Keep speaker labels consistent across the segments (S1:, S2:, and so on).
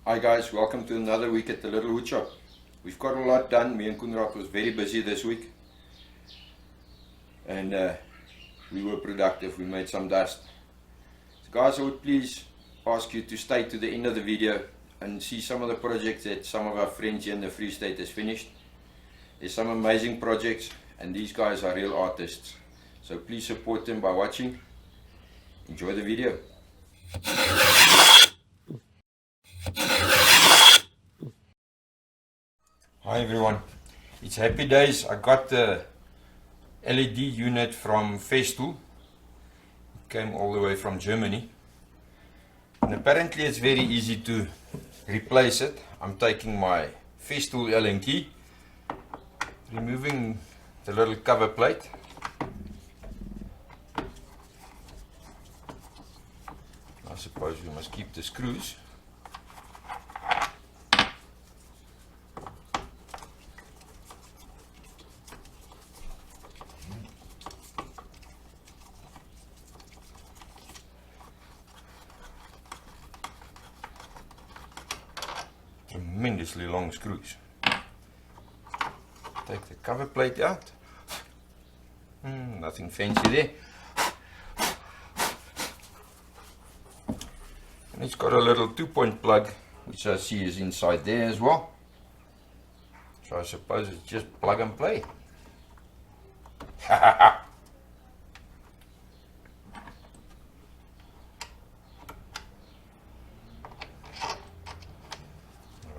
S1: Hi guys, welcome to another week at the Little Wood Shop. We've got a lot done. Me and Koenraad was very busy this week and we were productive. We made some dust. So guys, I would please ask you to stay to the end of the video and see some of the projects that some of our friends here in the Free State has finished. There's some amazing projects and these guys are real artists. So please support them by watching. Enjoy the video. Hi everyone, it's happy days. I got the LED unit from Festool. It came all the way from Germany. And apparently it's very easy to replace it. I'm taking my Festool Allen key, removing the little cover plate. I suppose we must keep the screws. Tremendously long screws. Take the cover plate out. Nothing fancy there. And it's got a little 2-point plug, which I see is inside there as well. So I suppose it's just plug and play.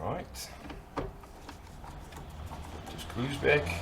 S1: Right, put the screws back.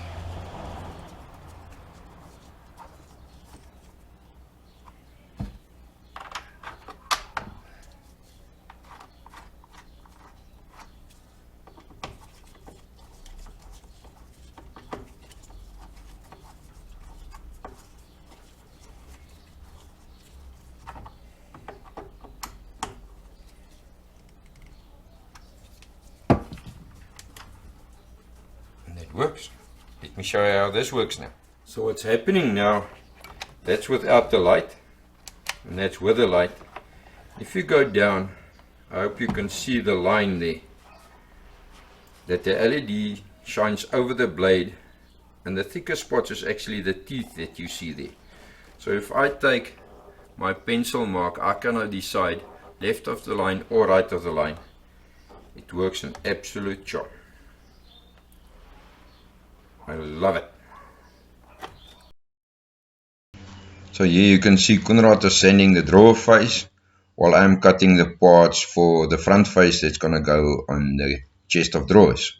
S1: Works. Let me show you how this works now. So what's happening now, that's without the light and that's with the light. If you go down, I hope you can see the line there, that the LED shines over the blade, and the thicker spots is actually the teeth that you see there. So if I take my pencil mark, I cannot decide left of the line or right of the line. It works an absolute charm. I love it. So here you can see Koenraad is sanding the drawer face while I'm cutting the parts for the front face that's gonna go on the chest of drawers.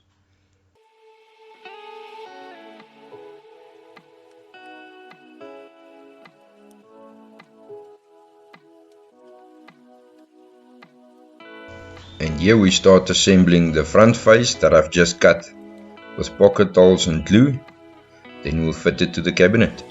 S1: And here we start assembling the front face that I've just cut with pocket holes and glue. Then we'll fit it to the cabinet.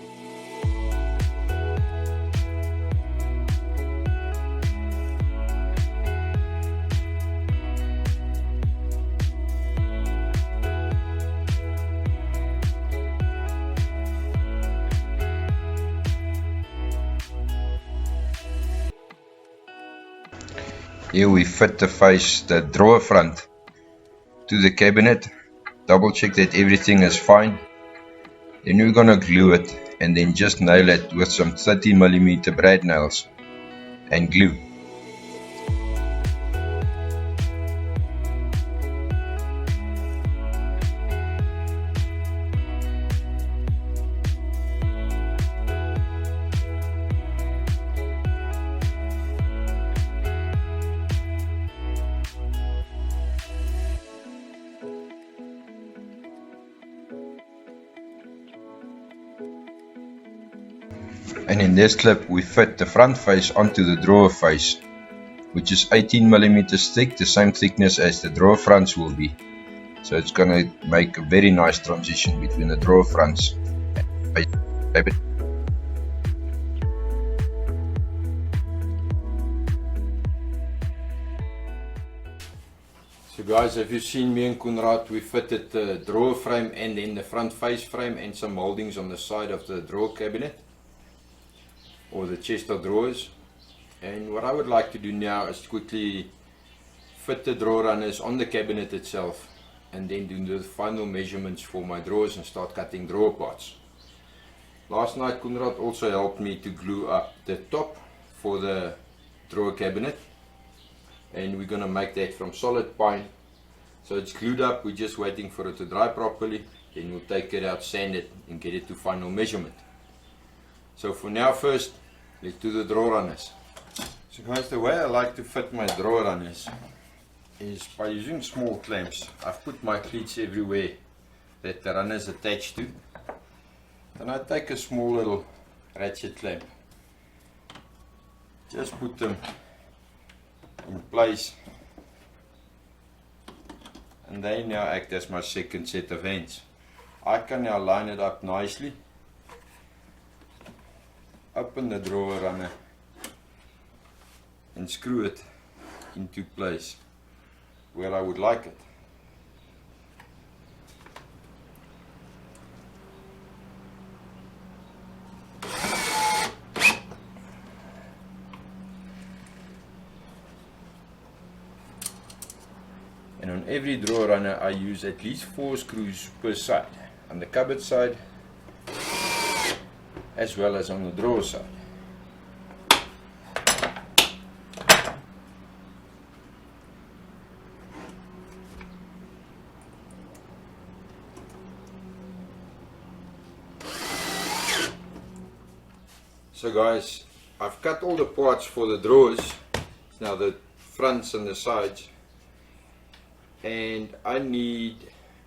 S1: Here we fit the face, the drawer front, to the cabinet. Double check that everything is fine. Then we're gonna glue it and then just nail it with some 30mm brad nails and glue. And in this clip we fit the front face onto the drawer face, which is 18mm thick, the same thickness as the drawer fronts will be. So it's gonna make a very nice transition between the drawer fronts and face. So guys, have you seen me and Koenraad? We fitted the drawer frame and then the front face frame and some moldings on the side of the drawer cabinet or the chest of drawers. And what I would like to do now is quickly fit the drawer runners on the cabinet itself, and then do the final measurements for my drawers and start cutting drawer parts. Last night Konrad also helped me to glue up the top for the drawer cabinet, and we're gonna make that from solid pine. So it's glued up, we're just waiting for it to dry properly, then we'll take it out, sand it, and get it to final measurement. So for now, first, let's do the drawer runners. So guys, the way I like to fit my drawer runners is by using small clamps. I've put my cleats everywhere that the runner is attached to. Then I take a small little ratchet clamp, just put them in place, and they now act as my second set of hands. I can now line it up nicely, open the drawer runner and screw it into place where I would like it. And on every drawer runner I use at least 4 screws per side, on the cupboard side as well as on the drawer side. So guys, I've cut all the parts for the drawers, now the fronts and the sides, and I need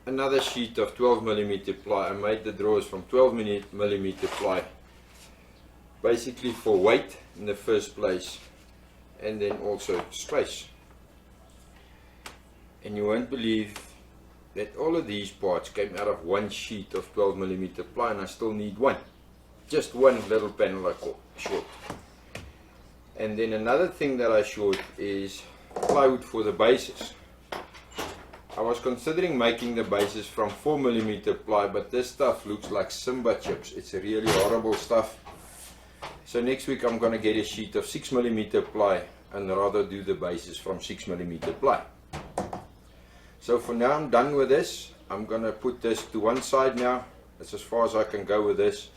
S1: another sheet of 12mm ply. I made the drawers from 12mm ply, basically for weight in the first place, and then also space. And you won't believe that all of these parts came out of one sheet of 12mm ply, and I still need one. Just one little panel I short. And then another thing that I short is plywood for the bases. I was considering making the bases from 4mm ply, but this stuff looks like Simba chips. It's a really horrible stuff. So next week I'm going to get a sheet of 6mm ply and rather do the bases from 6mm ply. So for now I'm done with this. I'm going to put this to one side now. That's as far as I can go with this.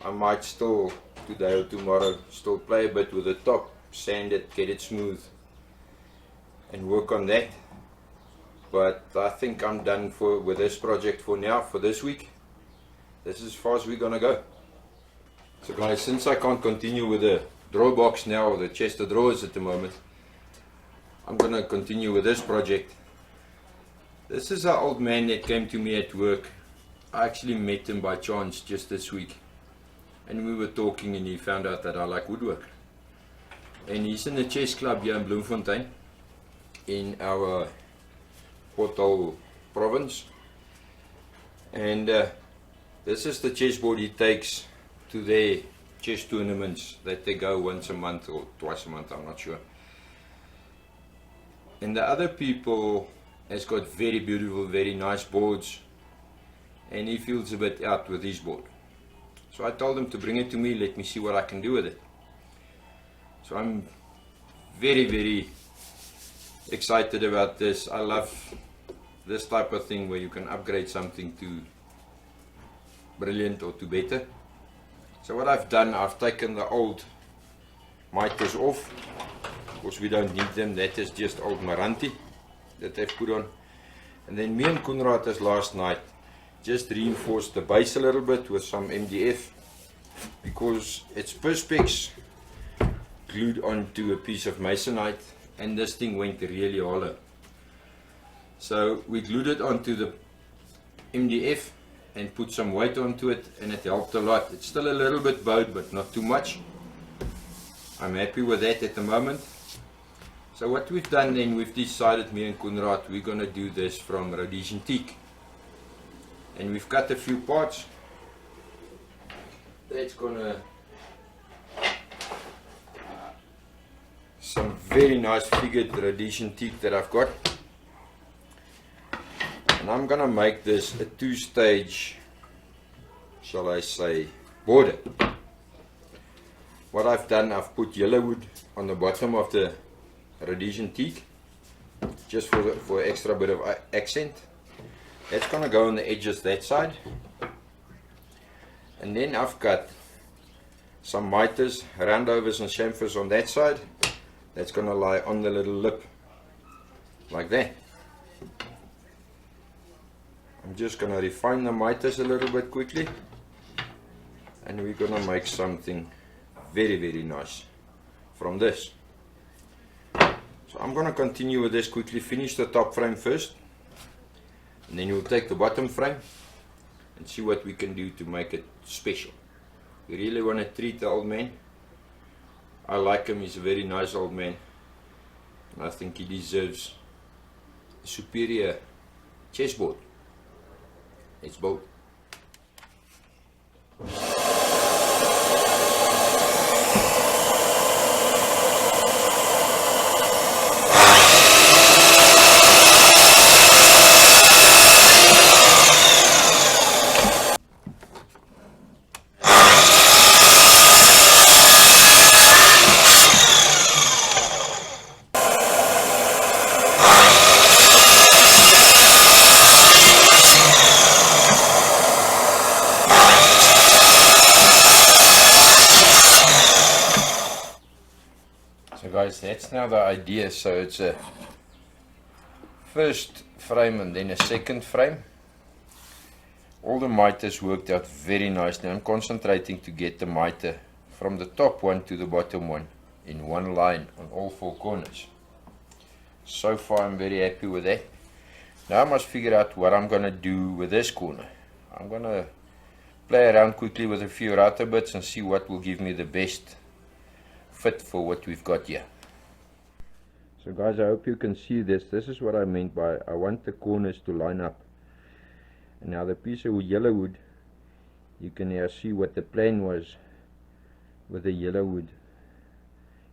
S1: I might still, today or tomorrow, still play a bit with the top, sand it, get it smooth, and work on that. But I think I'm done with this project for now, for this week. This is as far as we're gonna go. So guys, since I can't continue with the drawer box now, or the chest of drawers at the moment, I'm gonna continue with this project. This is an old man that came to me at work. I actually met him by chance just this week. And we were talking, and he found out that I like woodwork. And he's in the chess club here in Bloemfontein, in our Portal province. And this is the chessboard he takes to their chess tournaments that they go once a month or twice a month, I'm not sure. And the other people has got very beautiful, very nice boards, and he feels a bit out with his board. So I told him to bring it to me, let me see what I can do with it. So I'm very, very excited about this. I love this type of thing where you can upgrade something to brilliant or to better. So what I've done, I've taken the old mitres off. Of course we don't need them, that is just old Maranti that they've put on. And then me and Konrad as last night just reinforced the base a little bit with some MDF, because it's perspex glued onto a piece of masonite, and this thing went really hollow. So we glued it onto the MDF and put some weight onto it, and it helped a lot. It's still a little bit bowed, but not too much. I'm happy with that at the moment. So what we've done then, we've decided, me and Konrad, we're going to do this from Rhodesian teak. And we've cut a few parts. That's gonna some very nice figured Rhodesian teak that I've got. And I'm gonna make this a 2-stage, shall I say, border. What I've done, I've put yellow wood on the bottom of the Rhodesian teak, just for extra bit of accent. That's going to go on the edges that side. And then I've got some mitres, roundovers and chamfers on that side. That's going to lie on the little lip, like that. I'm just going to refine the mitres a little bit quickly. And we're going to make something very, very nice from this. So I'm going to continue with this quickly, finish the top frame first. And then we'll take the bottom frame and see what we can do to make it special. We really want to treat the old man. I like him, he's a very nice old man. And I think he deserves a superior chessboard. Let's build. So guys, that's now the idea. So it's a first frame and then a second frame. All the mitres worked out very nicely. I'm concentrating to get the mitre from the top one to the bottom one in one line on all four corners. So far I'm very happy with that. Now I must figure out what I'm going to do with this corner. I'm going to play around quickly with a few router bits and see what will give me the best fit for what we've got here. So guys, I hope you can see this. This is what I meant by I want the corners to line up. And now the piece of yellow wood, you can now see what the plan was with the yellow wood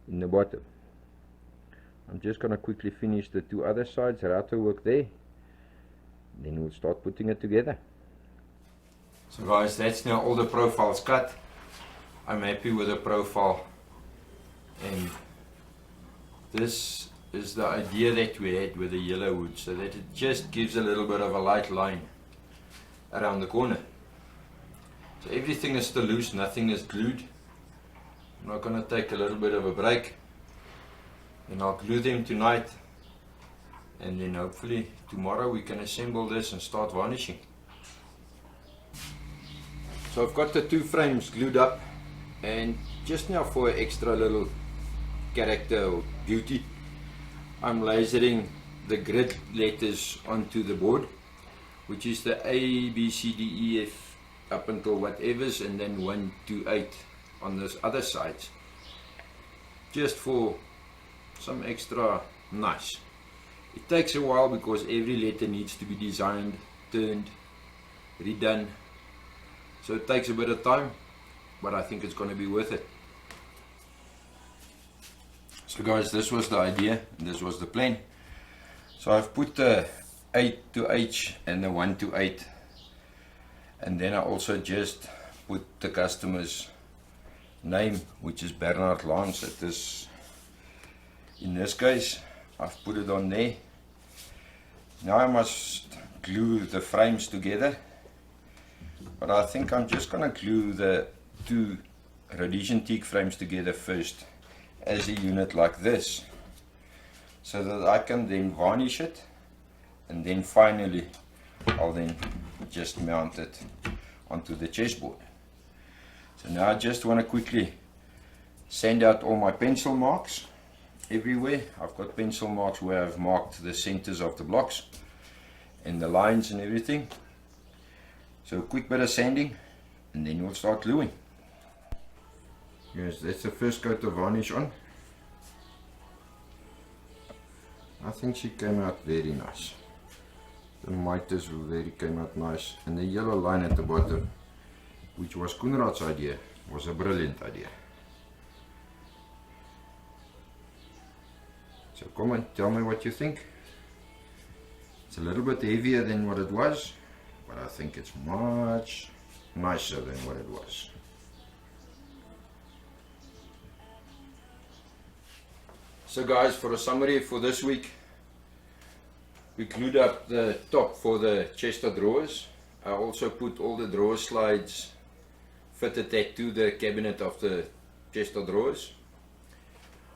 S1: in the bottom. I'm just going to quickly finish the two other sides, router work there, then we'll start putting it together. So guys, that's now all the profiles cut. I'm happy with the profile, and this is the idea that we had with the yellow wood, so that it just gives a little bit of a light line around the corner. So everything is still loose, nothing is glued. I'm not going to take a little bit of a break, and I'll glue them tonight, and then hopefully tomorrow we can assemble this and start varnishing. So I've got the two frames glued up, and just now for extra little character or beauty, I'm lasering the grid letters onto the board, which is the A, B, C, D, E, F up until whatever's, and then 1 to 8 on this other side, just for some extra nice. It takes a while because every letter needs to be designed, turned, redone, so it takes a bit of time, but I think it's going to be worth it. So guys, this was the idea, and this was the plan. So I've put the 8 to H and the 1 to 8, and then I also just put the customer's name, which is Bernard Lance. It is, in this case, I've put it on there. Now I must glue the frames together, but I think I'm just going to glue the two Rhodesian teak frames together first as a unit like this, so that I can then varnish it, and then finally I'll then just mount it onto the chessboard. So now I just want to quickly sand out all my pencil marks everywhere. I've got pencil marks where I've marked the centers of the blocks and the lines and everything. So a quick bit of sanding, and then we'll start gluing. Yes, that's the first coat of varnish on. I think she came out very nice. The mitres came out nice, and the yellow line at the bottom, which was Koenraad's idea, was a brilliant idea. So come and tell me what you think. It's a little bit heavier than what it was, but I think it's much nicer than what it was. So guys, for a summary for this week, We glued up the top for the chest of drawers. I also put all the drawer slides fitted that to the cabinet of the chest of drawers.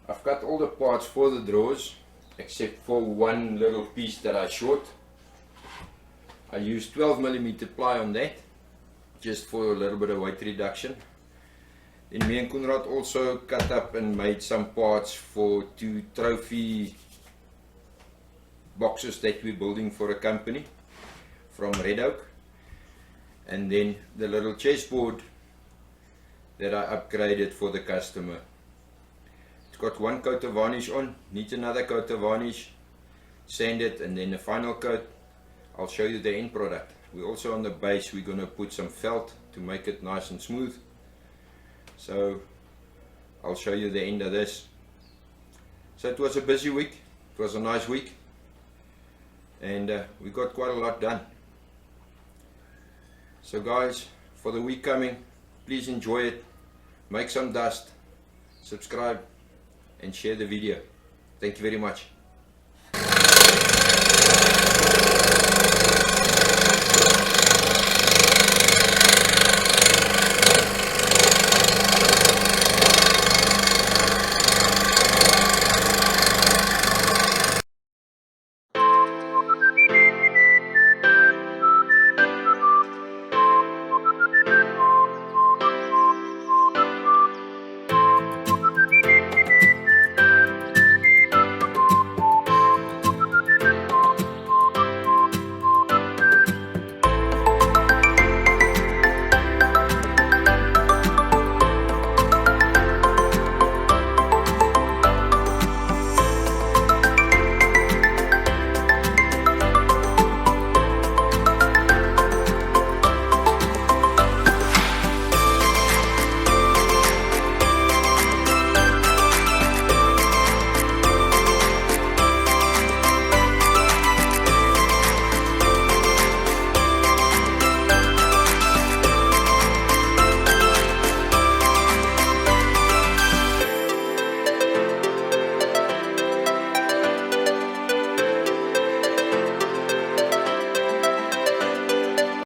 S1: I've got all the parts for the drawers except for one little piece that I short. I used 12mm ply on that just for a little bit of weight reduction. Then me and Conrad also cut up and made some parts for 2 trophy boxes that we're building for a company from Red Oak. And then the little chessboard that I upgraded for the customer. It's got one coat of varnish on, needs another coat of varnish, sand it, and then the final coat. I'll show you the end product. We're also on the base, we're going to put some felt to make it nice and smooth. So I'll show you the end of this. So it was a busy week, it was a nice week, and we got quite a lot done. So guys, for the week coming, please enjoy it, make some dust, subscribe and share the video. Thank you very much.